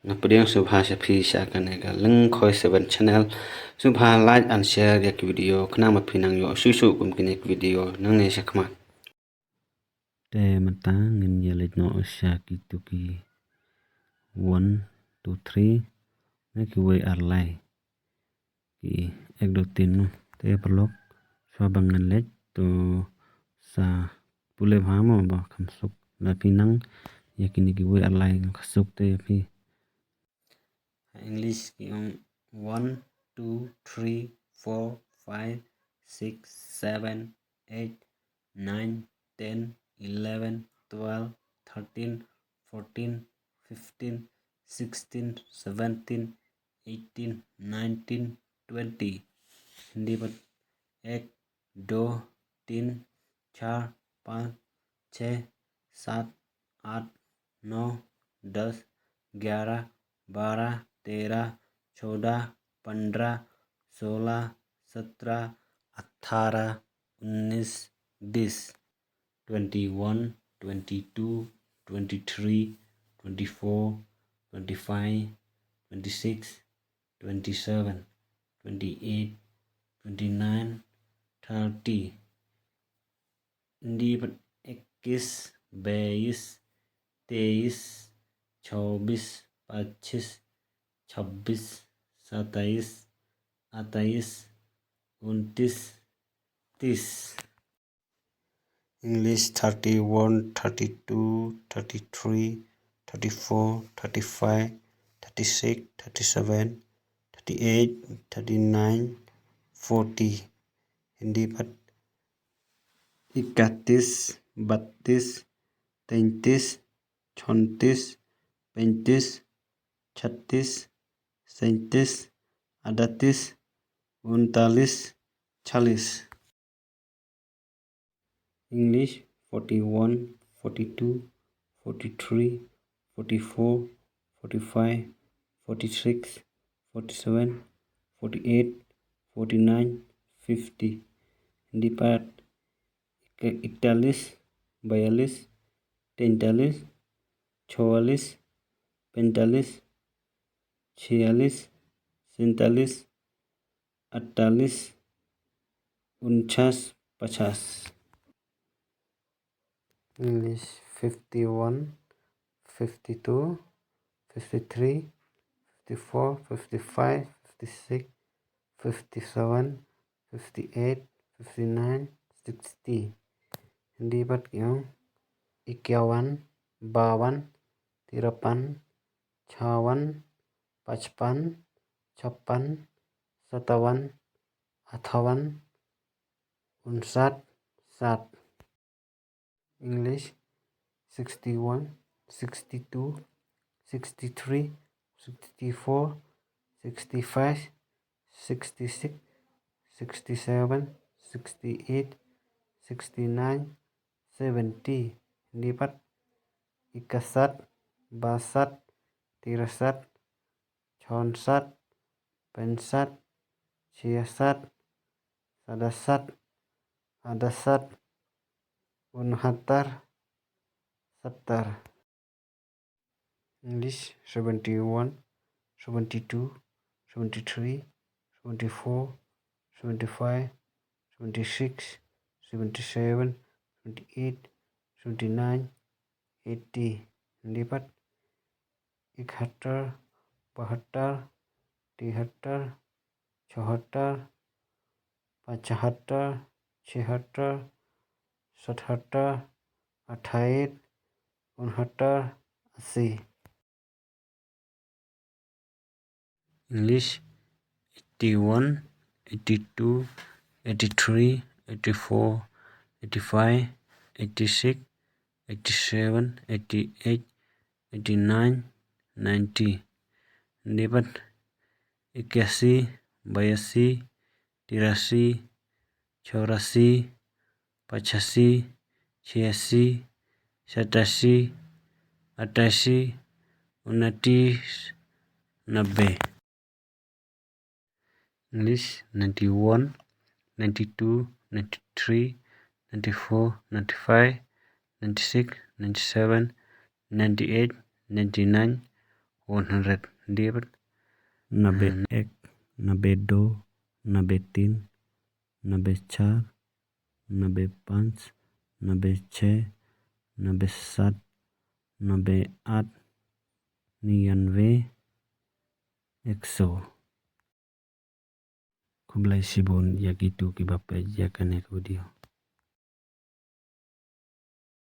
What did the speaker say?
Napudeng subha shapi shakanega leng khoi 7 channel subha like and share yak video khna ma phinang yo susu kum kinek video nang ne shakma te mata ngin yelet no shaki tuki 1 2 3 ne ki we arlai ki ek do tin no te perlok swabangan let to sa pule bhamo ba khamsuk na pinang yakini ki we arlai khasuk te phi English yung 1 2 3 4 5 6 7 8 9 10 11 12 13 14 15 16 17 18 19 20 Hindi पर 1 2 3 4 5 6 7 8 9 10 11 12 13 14 15 16 17 18 19 20 21 22 23 24 25 26 27 28 29 30 हिंदी पर 21 22 23 24 25 26 27 28 29 30 English 31 32 33 34 35 36 37 38 39 40 Hindi पर 31 32 33 34 35 36 37 38 39 40 English 41 42 43 44 45 46 47 48 49 50 Hindi पर 41 42 43 44 45 46 47 48 49 50 English 51 52 53 54 55 56 57 58 59 60 Hindi पर 51 52 53 56 55 56 57 58 59 60 English 61 62 63 64 65 66 67 68 69 70 Hindi पर 61 62 63 64 65 66 67 68 69 70 English 71 72 73 74 75 76 77 78 79 80 Hindi पर 71 72 73 74 75 76 77 28 69 80 English 81 82 83 84 85 86 87 88 89 90 Hindi पर 81 82 83 84 85 86 87 88 29 90 English 91 92 93 94 95 96 97 98 99 100 dia ber 91, 92, 93, 94, 95, 96, 97, 98, 99, 100. Kublai sibun ya gitu ki bapak ya kan video.